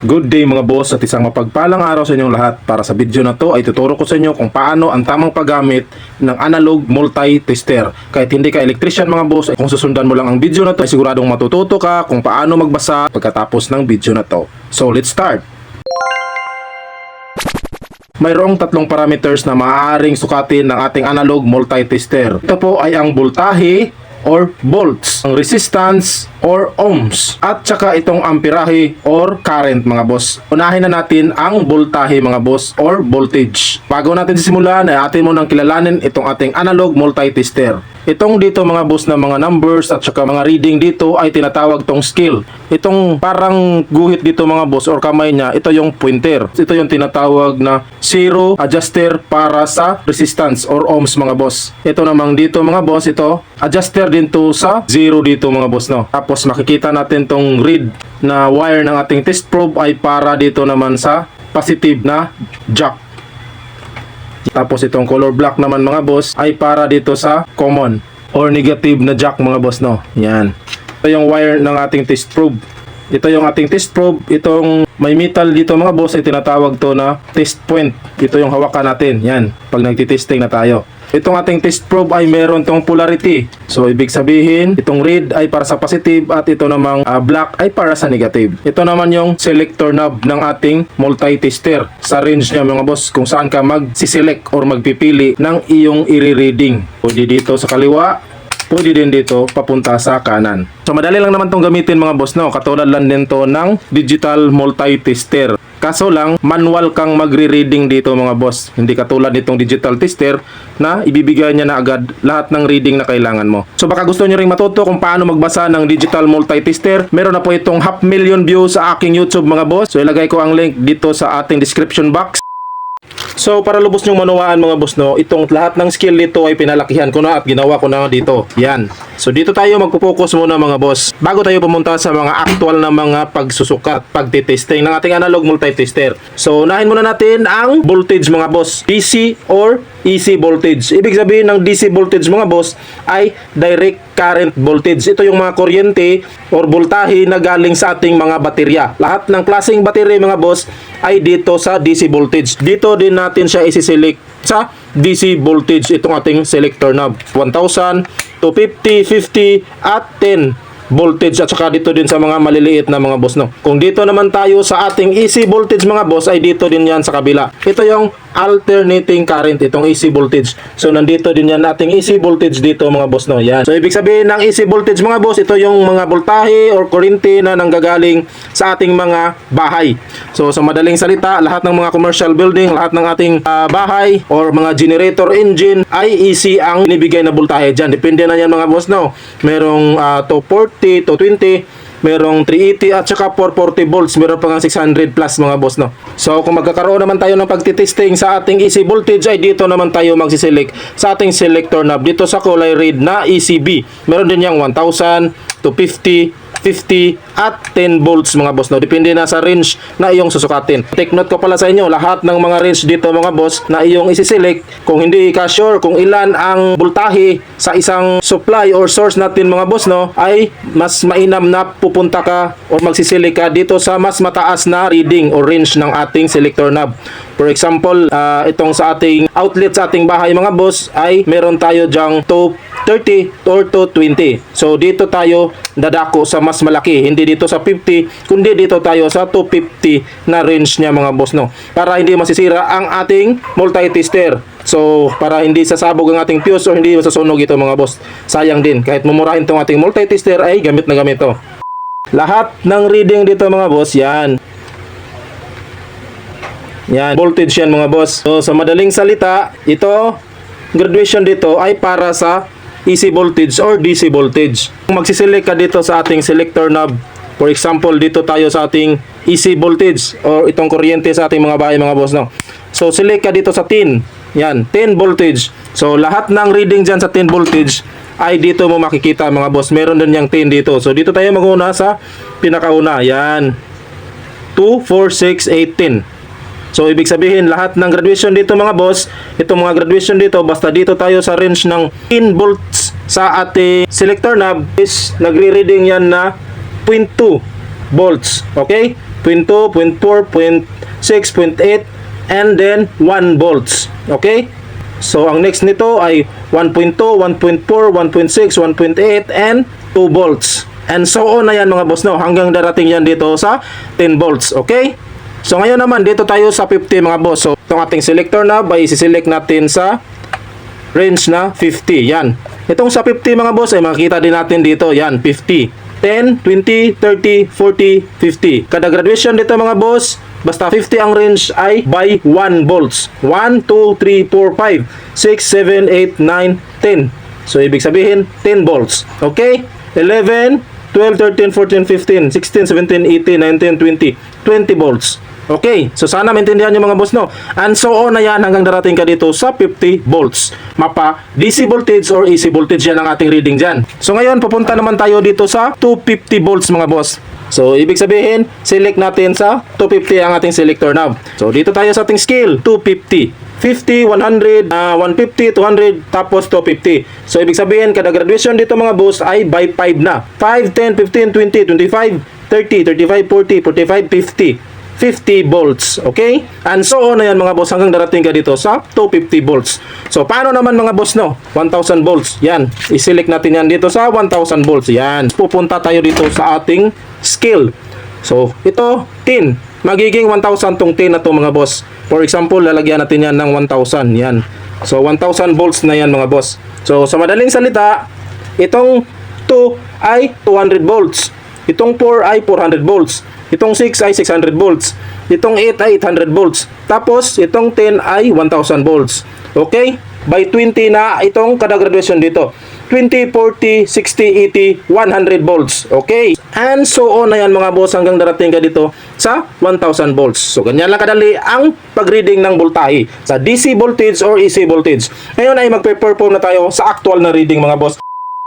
Good day mga boss at isang mapagpalang araw sa inyong lahat. Para sa video na to ay tuturo ko sa inyo kung paano ang tamang paggamit ng analog multi-tester. Kahit hindi ka electrician mga boss, kung susundan mo lang ang video na to ay siguradong matututo ka kung paano magbasa pagkatapos ng video na to. So let's start! Mayroong tatlong parameters na maaaring sukatin ng ating analog multi-tester. Ito po ay ang voltahe or volts, ang resistance or ohms, at saka itong amperahe or current mga boss. Unahin na natin ang voltahe mga boss or voltage. Bago natin simulan ay atin mo nang kilalanin itong ating analog multi-tester. Itong dito mga boss na mga numbers at saka mga reading dito ay tinatawag tong scale. Itong parang guhit dito mga boss or kamay niya, ito yung pointer. Ito yung tinatawag na zero adjuster para sa resistance or ohms mga boss. Ito namang dito mga boss, ito adjuster din to sa zero dito mga boss, no. Tapos makikita natin tong read na wire ng ating test probe ay para dito naman sa positive na jack. Tapos itong color black naman mga boss ay para dito sa common or negative na jack mga boss, no. Yan. Ito yung wire ng ating test probe. Ito yung ating test probe. Itong may metal dito mga boss ay tinatawag to na test point. Ito yung hawakan natin. Yan. Pag nagtitesting na tayo. Itong ating test probe ay meron tong polarity. So ibig sabihin, itong red ay para sa positive at ito namang black ay para sa negative. Ito naman yung selector knob ng ating multi-tester. Sa range niya mga boss, kung saan ka mag-select or magpipili ng iyong i-reading. Pwede dito sa kaliwa, pwede din dito papunta sa kanan. So madali lang naman tong gamitin mga boss, no. Katulad lang din to ng digital multi-tester. Kaso lang, manual kang magre-reading dito mga boss. Hindi katulad nitong digital tester na ibibigay niya na agad lahat ng reading na kailangan mo. So baka gusto niyo ring matuto kung paano magbasa ng digital multi-tester. Meron na po itong 500,000 views sa aking YouTube mga boss. So ilagay ko ang link dito sa ating description box. So para lubos nyong manuwaan mga boss, no, itong lahat ng skill dito ay pinalakihan ko na at ginawa ko na dito. Yan. So dito tayo magpo-focus muna mga boss. Bago tayo pumunta sa mga actual na mga pagsusukat, pagtitesting ng ating analog multi-tester. So unahin muna natin ang voltage mga boss. DC or AC voltage. Ibig sabihin ng DC voltage mga boss ay direct current voltage. Ito yung mga kuryente or voltahe na galing sa ating mga baterya. Lahat ng klaseng baterya mga boss ay dito sa DC voltage. Dito din natin siya isi-select sa DC voltage, itong ating selector knob. 1000, 250, 50 at 10 voltage at saka dito din sa mga maliliit na mga boss, no. Kung dito naman tayo sa ating AC voltage mga boss ay dito din yan sa kabila. Ito yung alternating current, itong AC voltage. So nandito din yan ating AC voltage dito mga boss, no. Yan. So ibig sabihin ng AC voltage mga boss, ito yung mga voltahe or kurente na nanggagaling sa ating mga bahay. So sa madaling salita, lahat ng mga commercial building, lahat ng ating bahay or mga generator engine ay AC ang binibigay na voltahe dyan. Depende na yan mga boss, no. Merong 240 to 20, merong 380 at saka 440 volts, meron pa nga 600 plus mga boss, no. So kung magkakaroon naman tayo ng pagtitesting sa ating AC voltage ay dito naman tayo magsiselect sa ating selector knob dito sa kulay red na ECB. Meron din yang 1000 to 50, 50 at 10 volts mga boss, no. Depende na sa range na iyong susukatin. Take note ko pala sa inyo, lahat ng mga range dito mga boss na iyong isi-select, kung hindi ka sure kung ilan ang voltahe sa isang supply or source natin mga boss, no, ay mas mainam na pupunta ka or magsiselect ka dito sa mas mataas na reading or range ng ating selector knob. For example, itong sa ating outlet sa ating bahay mga boss ay meron tayo dyang 230 or 220. So dito tayo dadako sa mas malaki, hindi dito sa 50 kundi dito tayo sa 250 na range niya mga boss, no, para hindi masisira ang ating multi-tester. So para hindi sasabog ang ating fuse or hindi masasunog ito mga boss, sayang din. Kahit mumurahin tong ating multi-tester ay gamit na gamit to. Lahat ng reading dito mga boss, yan voltage yan mga boss. So sa madaling salita, ito graduation dito ay para sa AC voltage or DC voltage. Kung magsiselect ka dito sa ating selector knob, for example dito tayo sa ating AC voltage or itong kuryente sa ating mga bahay mga boss, no. So select ka dito sa 10. Yan, 10 voltage. So lahat ng reading dyan sa 10 voltage ay dito mo makikita mga boss. Meron din yung 10 dito. So dito tayo mag-una sa pinakauna. Yan, 2, 4, 6, 8, 10. So ibig sabihin lahat ng graduation dito mga boss, itong mga graduation dito, basta dito tayo sa range ng 10 volts sa ating selector knob is nagre-reading yan na 0.2 volts. Okay? 0.2, 0.4, 0.6, 0.8, and then 1 volts. Okay? So, ang next nito ay 1.2, 1.4, 1.6, 1.8, and 2 volts. And so on na yan mga boss, no? Hanggang darating yan dito sa 10 volts. Okay? So, ngayon naman, dito tayo sa 50 mga boss. So, itong ating selector knob ay isi-select natin sa range na 50. Yan. Itong sa 50 mga boss ay makikita din natin dito. Yan, 50. 10, 20, 30, 40, 50. Kada graduation dito mga boss, basta 50 ang range ay by 1 volts. 1, 2, 3, 4, 5, 6, 7, 8, 9, 10. So, ibig sabihin, 10 volts. Okay? 11, 12, 13, 14, 15, 16, 17, 18, 19, 20. 20 volts. Okay, so sana maintindihan nyo mga boss, no? And so on na yan hanggang darating ka dito sa 50 volts. Mapa DC voltage or AC voltage yan ang ating reading dyan. So ngayon, pupunta naman tayo dito sa 250 volts mga boss. So, ibig sabihin, select natin sa 250 ang ating selector knob. So, dito tayo sa ating scale, 250. 50, 100, 150, 200, tapos 250. So, ibig sabihin, kada graduation dito mga boss ay by 5 na. 5, 10, 15, 20, 25, 30, 35, 40, 45, 50. 50 volts, okay? And so on na yan mga boss hanggang darating ka dito sa 250 volts. So, paano naman mga boss, no? 1000 volts, yan. I-select natin yan dito sa 1000 volts, yan. Pupunta tayo dito sa ating scale. So, ito, 10. Magiging 1000 tong 10 na to mga boss. For example, lalagyan natin yan ng 1000, yan. So, 1000 volts na yan mga boss. So, sa madaling salita, itong 2 ay 200 volts. Itong 4 ay 400 volts. Itong 6 ay 600 volts. Itong 8 ay 800 volts. Tapos, itong 10 ay 1000 volts. Okay? By 20 na itong kada graduation dito. 20, 40, 60, 80, 100 volts. Okay? And so on na yan mga boss hanggang darating ka dito sa 1000 volts. So, ganyan lang kadali ang pag-reading ng voltahe sa DC voltage or AC voltage. Ngayon ay magpe-perform na tayo sa actual na reading mga boss.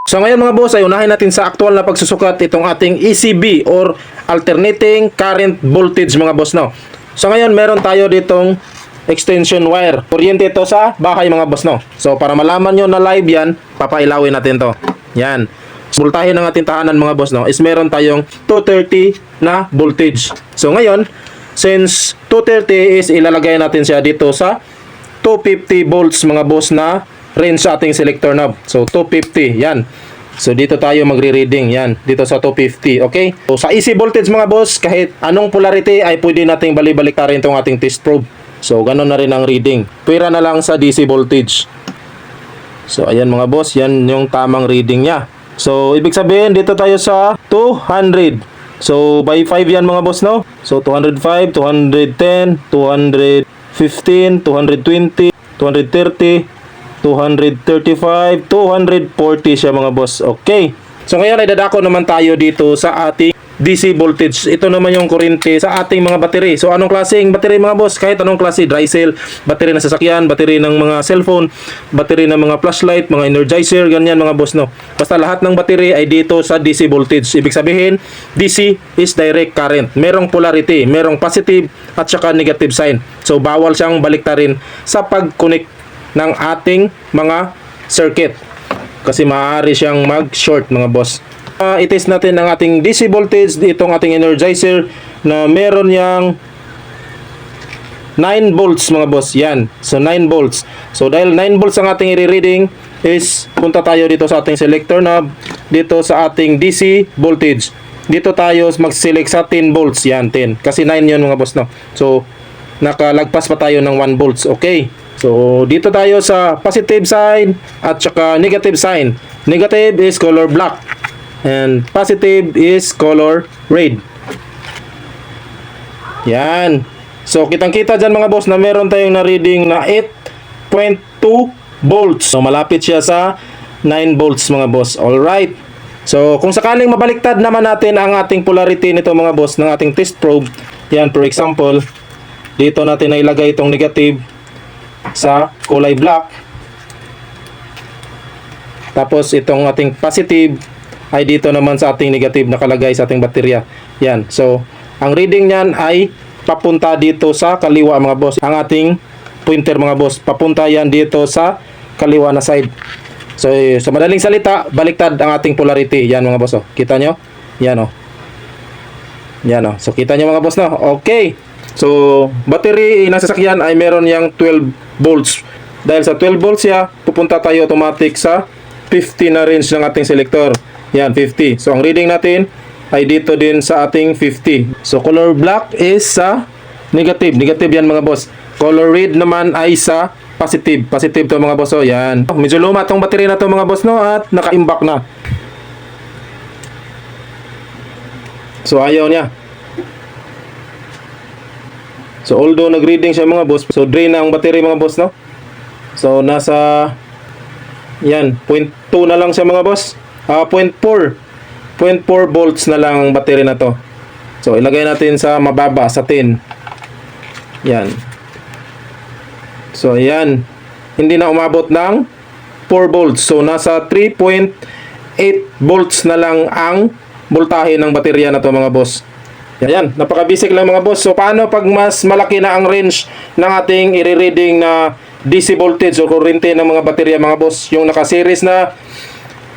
So ngayon mga boss ay unahin natin sa aktual na pagsusukat itong ating ECB or alternating current voltage mga boss, no. So ngayon meron tayo ditong extension wire. Kuryente ito sa bahay mga boss, no. So para malaman nyo na live yan, papailawin natin to. Yan. Voltahe ng ating tahanan mga boss, no, is meron tayong 230 na voltage. So ngayon, since 230 is ilalagay natin siya dito sa 250 volts mga boss na range sa ating selector knob. So 250, yan. So dito tayo magre-reading, yan. Dito sa 250, okay? So sa AC voltage mga boss, kahit anong polarity ay pwede nating balik-baliktarin itong ating test probe. So ganun na rin ang reading. Pwera na lang sa DC voltage. So ayan mga boss, yan yung tamang reading niya. So ibig sabihin, dito tayo sa 200. So by 5 yan mga boss, no? So 205, 210, 215, 220, 230, 235, 240 siya mga boss. Okay. So ngayon ay dadako naman tayo dito sa ating DC voltage. Ito naman yung kuryente sa ating mga battery. So anong klaseng battery mga boss? Kahit anong klase, dry cell, battery ng sasakyan, battery ng mga cellphone, battery ng mga flashlight, mga energizer, ganyan mga boss, no. Basta lahat ng battery ay dito sa DC voltage. Ibig sabihin, DC is direct current. Merong polarity, merong positive at saka negative sign. So bawal siyang baliktarin sa pag-connect ng ating mga circuit kasi maaari siyang mag-short mga boss. I-test natin ang ating DC voltage, itong ating energizer na meron yang 9 volts mga boss, yan. So 9 volts. So dahil 9 volts ang ating i-reading is punta tayo dito sa ating selector knob, dito sa ating DC voltage. Dito tayo mag-select sa 10 volts, yan 10. Kasi 9 yun mga boss, no. So nakalagpas pa tayo ng 1 volts, okay. So, dito tayo sa positive sign at saka negative sign. Negative is color black and positive is color red. Yan. So, kitang-kita dyan mga boss na meron tayong na-reading na 8.2 volts. So, malapit siya sa 9 volts mga boss. Alright. So, kung sakaling mabaliktad naman natin ang ating polarity nito mga boss ng ating test probe. Yan, for example, dito natin na ilagay itong negative sa kulay black. Tapos itong ating positive ay dito naman sa ating negative nakalagay sa ating baterya. Yan. So, ang reading niyan ay papunta dito sa kaliwa mga boss. Ang ating pointer mga boss, papunta yan dito sa kaliwa na side. So, sa madaling salita, baliktad ang ating polarity. Yan mga boss, oh. Kita nyo? Yan, oh. Yan o. So, kita nyo mga boss, no? Okay. So, battery ng sasakyan ay meron yang 12 volts. Dahil sa 12 volts siya, pupunta tayo automatic sa 50 na range ng ating selector. Yan, 50. So, ang reading natin ay dito din sa ating 50. So, color black is sa negative. Negative yan mga boss. Color red naman ay sa positive. Positive to mga boss. So, yan. Medyo luma tong battery na to mga boss, no? At naka-imbak na. So, ayaw niya. So, although nag-reading siya mga boss, so drain na ang battery mga boss, no? So, nasa yan, 0.2 na lang siya mga boss. 0.4 volts na lang ang battery na to. So, ilagay natin sa mababa, sa 10. Yan. So, yan. Hindi na umabot ng 4 volts. So, nasa 3.8 volts na lang ang voltahe ng baterya na to mga boss. Yan, napaka-basic lang mga boss. So, paano pag mas malaki na ang range ng ating i-reading na DC voltage o kurente ng mga baterya mga boss, yung naka-series na.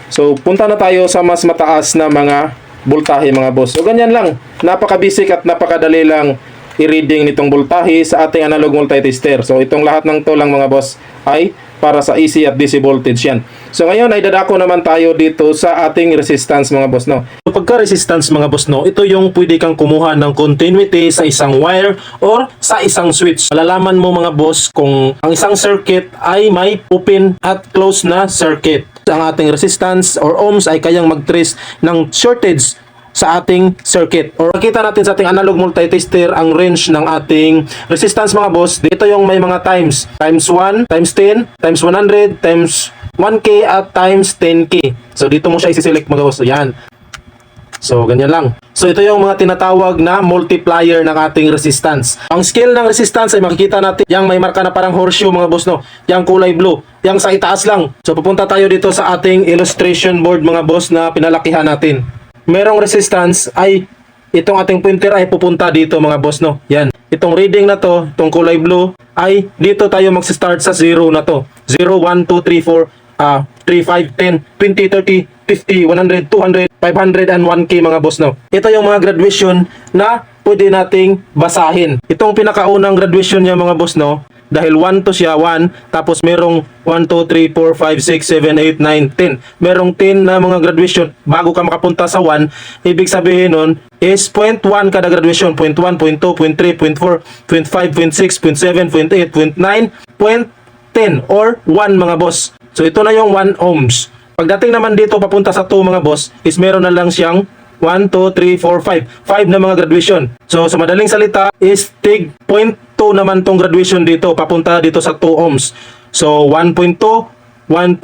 So, punta na tayo sa mas mataas na mga voltahe mga boss. So, ganyan lang. Napaka-basic at napakadali lang i-reading nitong voltahe sa ating analog multitester. So, itong lahat ng to lang mga boss ay para sa AC at DC voltage yan. So, ngayon ay dadako naman tayo dito sa ating resistance mga boss, no? So, pagka-resistance mga boss, no, ito yung pwede kang kumuha ng continuity sa isang wire or sa isang switch. Malalaman mo mga boss kung ang isang circuit ay may open at close na circuit. Ang ating resistance or ohms ay kayang mag-trace ng shortage sa ating circuit. Or makita natin sa ating analog multitester ang range ng ating resistance mga boss. Dito yung may mga times. Times 1, times 10, times 100, times 1K at times 10K. So dito mo siya isi-select mga boss. So yan. So ganyan lang. So ito yung mga tinatawag na multiplier ng ating resistance. Ang scale ng resistance ay makikita natin. Yang may marka na parang horseshoe mga boss, no. Yang kulay blue. Yang sa itaas lang. So pupunta tayo dito sa ating illustration board mga boss na pinalakihan natin. Merong resistance ay itong ating pointer ay pupunta dito mga boss, no. Yan. Itong reading na to, itong kulay blue ay dito tayo mag-start sa 0 na to. 0, 1, 2, 3, 4, 3, 5, 10, 20, 30, 50, 100, 200, 500 and 1K mga boss, no. Ito yung mga graduation na pwede nating basahin. Itong pinakaunang graduation niya mga boss, no. Dahil 1 to siya, 1. Tapos merong 1, 2, 3, 4, 5, 6, 7, 8, 9, 10. Merong 10 na mga graduation bago ka makapunta sa 1. Ibig sabihin nun is 0.1 kada graduation. 0.1, 0.2, 0.3, 0.4, 0.5, 0.6, 0.7, 0.8, 0.9, 0.10 or 1 mga boss. So ito na yung 1 ohms. Pagdating naman dito papunta sa 2 mga boss is meron na lang siyang 1, 2, 3, 4, 5. 5 na mga graduation. So sa madaling salita is tig 0.2 naman tong graduation dito papunta dito sa 2 ohms. So 1.2, 1.4,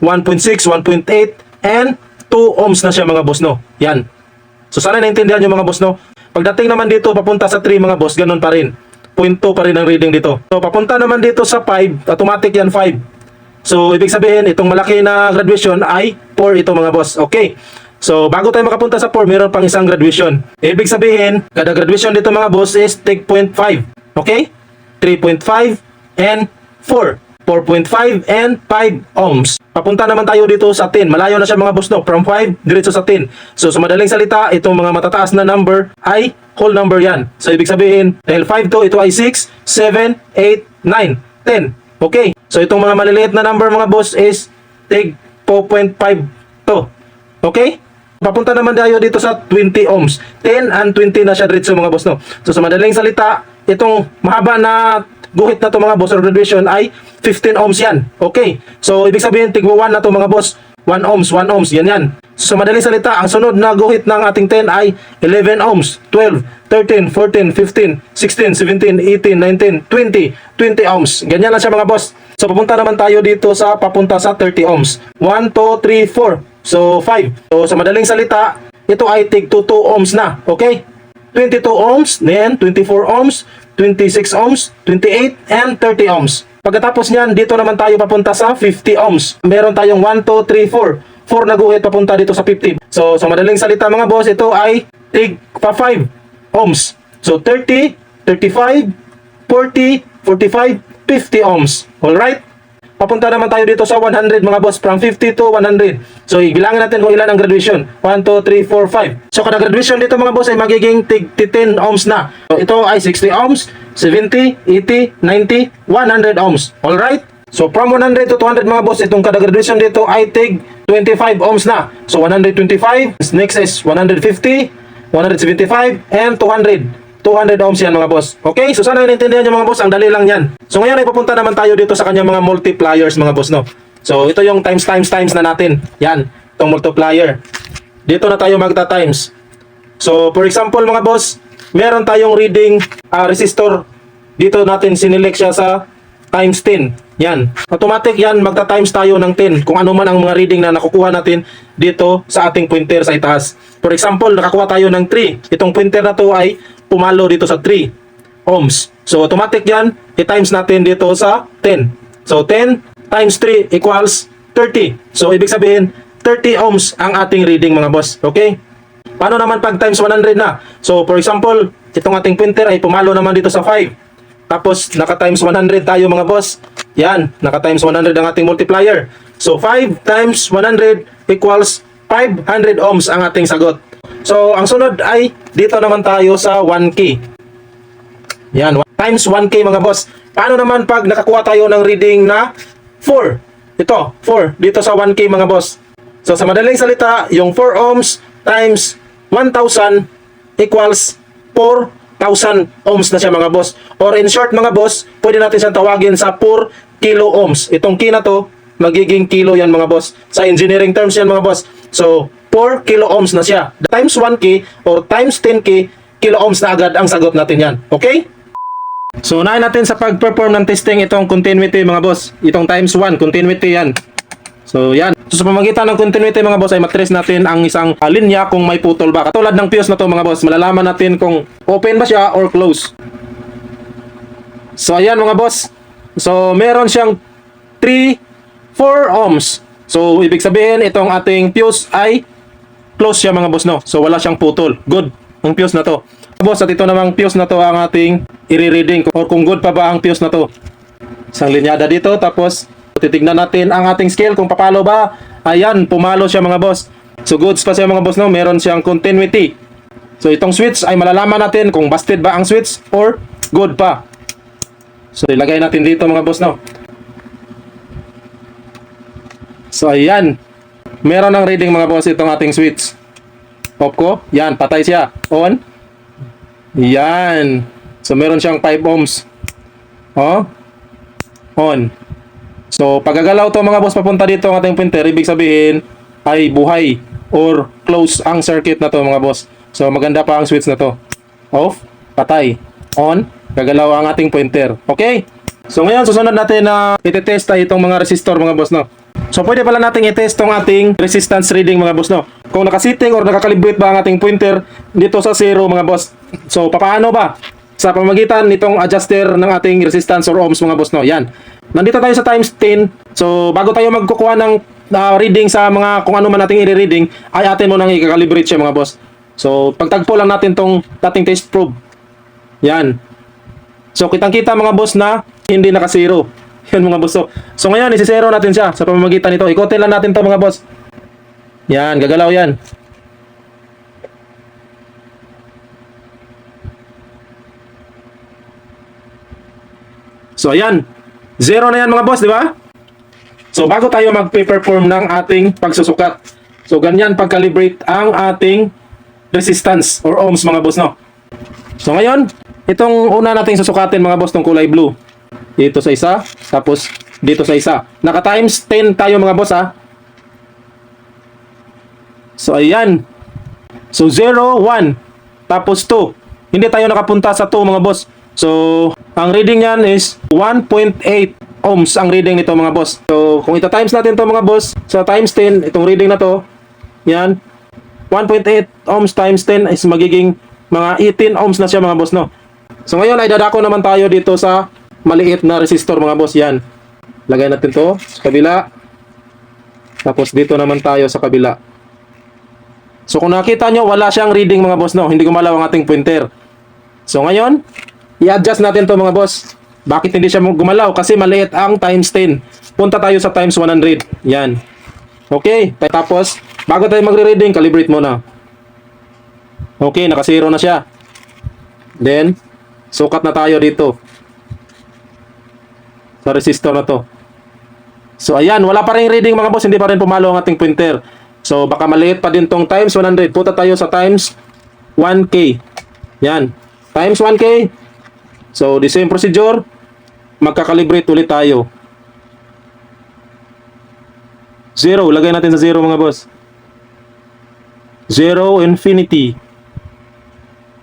1.6, 1.8 and 2 ohms na siya mga boss, no. Yan. So sana naintindihan niyo mga boss, no. Pagdating naman dito papunta sa 3 mga boss, ganun pa rin. 0.2 pa rin ang reading dito. So papunta naman dito sa 5, automatic yan 5. So ibig sabihin itong malaki na graduation ay 4 ito mga boss. Okay. So, bago tayo makapunta sa 4, meron pang isang graduation. Ibig sabihin, kada graduation dito mga boss is take 0.5. Okay? 3.5 and 4. 4.5 and 5 ohms. Papunta naman tayo dito sa 10. Malayo na siya mga boss, no? From 5, diretso sa 10. So, sa madaling salita, itong mga matataas na number ay whole number yan. So, ibig sabihin, dahil 5 to, ito ay 6, 7, 8, 9, 10. Okay? So, itong mga maliliit na number mga boss is take 4.5 to. Okay? Papunta naman tayo dito sa 20 ohms. 10 and 20 na siya diretso mga boss, no. So sa madaling salita, itong mahaba na guhit na to mga boss or graduation ay 15 ohms yan. Okay. So ibig sabihin tigwa 1 na to mga boss. 1 ohms, 1 ohms, yan yan. So sa madaling salita, ang sunod na guhit ng ating 10 ay 11 ohms, 12, 13, 14, 15, 16, 17, 18, 19, 20, 20 ohms. Ganyan lang siya mga boss. So papunta naman tayo dito sa papunta sa 30 ohms. 1, 2, 3, 4. So 5. So sa madaling salita, ito ay tig 2 ohms na. Okay? 22 ohms, then 24 ohms, 26 ohms, 28 and 30 ohms. Pagkatapos niyan, dito naman tayo papunta sa 50 ohms. Meron tayong 1, 2, 3, 4. 4 na guhit papunta dito sa 50. So sa madaling salita mga boss, ito ay tig pa 5 ohms. So 30, 35, 40, 45, 50 ohms. Alright? papunta naman tayo dito sa 100 mga boss, from 50 to 100. So ibilangin natin kung ilan ang graduation. 1, 2, 3, 4, 5. So kada graduation dito mga boss ay magiging 10 ohms na. So ito ay 60 ohms, 70, 80, 90, 100 ohms. Alright? So from 100 to 200 mga boss, itong kada graduation dito ay 25 ohms na. So 125, next is 150, 175, and 200 ohms yan mga boss. Okay, so sana naintindihan nyo mga boss, ang dali lang yan. So ngayon ay pupunta naman tayo dito sa kanyang mga multipliers mga boss, no. So ito yung times na natin. Yan, itong multiplier. Dito na tayo magta-times. So for example mga boss, meron tayong reading resistor. Dito natin sinelect siya sa times 10. Yan. Automatic yan, magta-times tayo ng 10 kung ano man ang mga reading na nakukuha natin dito sa ating pointer sa itaas. For example, nakakuha tayo ng 3. Itong pointer na to ay pumalo dito sa 3 ohms. So automatic yan, i-times natin dito sa 10. So 10 times 3 equals 30. So ibig sabihin, 30 ohms ang ating reading mga boss. Okay? Paano naman pag times 100 na? So for example, itong ating pointer ay pumalo naman dito sa 5. Tapos, naka-times 100 tayo mga boss. Yan, naka-times 100 ang ating multiplier. So, 5 times 100 equals 500 ohms ang ating sagot. So, ang sunod ay, dito naman tayo sa 1K. Yan, times 1K mga boss. Paano naman pag nakakuha tayo ng reading na 4? Ito, 4, dito sa 1K mga boss. So, sa madaling salita, yung 4 ohms times 1,000 equals 4,000 ohms na siya mga boss. Or in short mga boss, pwede natin siyang tawagin sa 4 kilo ohms. Itong ki na to, magiging kilo yan mga boss. Sa engineering terms yan mga boss. So, 4 kilo ohms na siya. Times 1K or times 10K, kilo ohms na agad ang sagot natin yan. Okay? So, unahin natin sa pag-perform ng testing itong continuity mga boss. Itong times 1, continuity yan. So, yan. So, sa pamagitan ng continuity mga boss ay matrace natin ang isang linya kung may putol ba. Katulad ng fuse na to mga boss, malalaman natin kung open ba siya or close. So, ayan mga boss. So, meron siyang 4 ohms. So, ibig sabihin itong ating fuse ay close siya mga boss, no? So, wala siyang putol. Good ang fuse na to. Boss, at ito namang fuse na to ang ating i-reading or kung good pa ba ang fuse na to. Isang linyada dito, tapos titignan natin ang ating scale kung papalo ba. Ayan, pumalo siya mga boss. So goods pa siya mga boss, no? Meron siyang continuity. So itong switch ay malalaman natin kung busted ba ang switch or good pa. So ilagay natin dito mga boss, no? So ayan, meron ng reading mga boss itong ating switch. Off ko, yan, patay siya. On. Yan. So meron siyang 5 ohms. Oh. On. So, pagagalaw to mga boss papunta dito ang ating printer, ibig sabihin ay buhay or close ang circuit na to mga boss. So, maganda pa ang switch na to. Off, patay, on, gagalaw ang ating pointer. Okay? So, ngayon susunod natin na itetest ay itong mga resistor mga boss, no? So, pwede pala natin i-test tong ating resistance reading mga boss, no? Kung nakasitting or nakakalibrate ba ang ating pointer dito sa 0 mga boss. So, papaano ba? Sa pamamagitan nitong adjuster ng ating resistance or ohms mga boss, no? Yan. Nandito tayo sa times 10. So, bago tayo magkukuha ng reading sa mga kung ano man nating i-reading, ay atin mo nang i-calibrate siya mga boss. So, pagtagpo lang natin tong dating test probe. Yan. So, kitang-kita mga boss na hindi naka-zero. Yan mga boss. So, ngayon, isi-zero natin siya sa pamamagitan nito. Ikotin lang natin to mga boss. Yan, gagalaw yan. So, ayan. 0 na yan mga boss, di ba? So, bago tayo mag-perform ng ating pagsusukat. So, ganyan pag-calibrate ang ating resistance or ohms mga boss, no? So, ngayon, itong una nating susukatin mga boss, tong kulay blue. Dito sa isa, tapos dito sa isa. Naka-times 10 tayo mga boss, ha? So, ayan. So, 0, 1, tapos 2. Hindi tayo nakapunta sa 2 mga boss. So, ang reading niyan is 1.8 ohms ang reading nito mga boss. So, kung ita-times natin to mga boss, sa times 10, itong reading na to, yan, 1.8 ohms times 10 is magiging mga 18 ohms na siya mga boss, no? So, ngayon ay dadako naman tayo dito sa maliit na resistor mga boss, yan. Lagay natin to sa kabila. Tapos dito naman tayo sa kabila. So, kung nakita nyo, wala siyang reading mga boss, no? Hindi gumalaw ang ating pointer. So, ngayon, i-adjust natin to mga boss. Bakit hindi siya gumalaw? Kasi maliit ang times 10. Punta tayo sa times 100. Yan. Okay, tapos bago tayo magre-reading, calibrate muna. Okay, naka-zero na siya. Then, sukat na tayo dito. Sa resistor na to. So, ayan, wala pa rin reading mga boss, hindi pa rin pumalo ang ating pointer. So, baka maliit pa din tong times 100. Punta tayo sa times 1K. Yan. Times 1K. So, the same procedure. Magka-calibrate ulit tayo. 0. Lagay natin sa 0 mga boss. 0, infinity.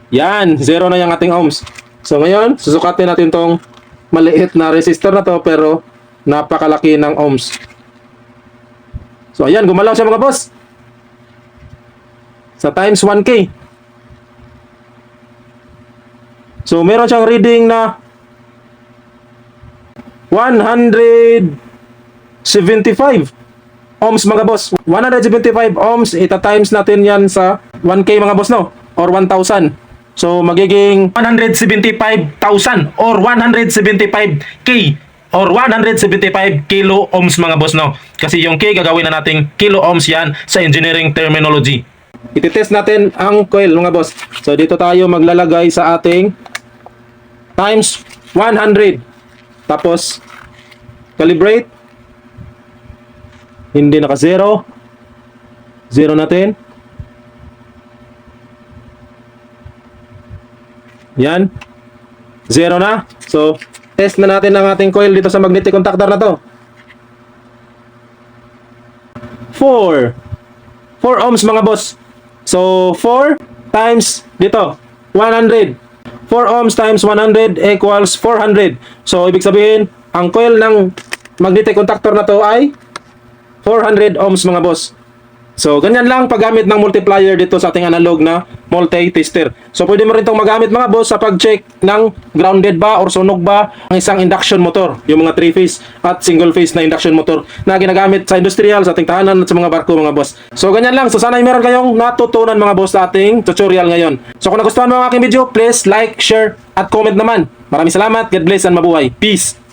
Yan. 0 na yung ating ohms. So, ngayon, susukatin natin tong maliit na resistor na to, pero napakalaki ng ohms. So, ayan, gumalaw siya mga boss. Sa times 1K. So, meron siyang reading na 175 ohms mga boss. 175 ohms, ita-times natin yan sa 1K mga boss, no? Or 1,000. So, magiging 175,000 or 175K or 175 kilo ohms mga boss, no? Kasi yung K gagawin na nating kilo ohms yan sa engineering terminology. Ititest natin ang coil mga boss. So dito tayo maglalagay sa ating times 100. Tapos calibrate. Hindi naka 0. 0 natin. Yan. 0 na. So test na natin ang ating coil dito sa magnetic contactor na to. 4 ohms mga boss. So 4 times dito 100. 4 ohms times 100 equals 400. So ibig sabihin ang coil ng magnetic contactor na to ay 400 ohms mga boss. So, ganyan lang paggamit ng multiplier dito sa ating analog na multi-tester. So, pwede mo rin itong magamit mga boss sa pag-check ng grounded ba or sunog ba ang isang induction motor. Yung mga 3-phase at single-phase na induction motor na ginagamit sa industrial, sa ating tahanan at sa mga barko mga boss. So, ganyan lang. So, sana ay meron kayong natutunan mga boss sa ating tutorial ngayon. So, kung nagustuhan mo ang aking video, please like, share, at comment naman. Maraming salamat. God bless and mabuhay. Peace!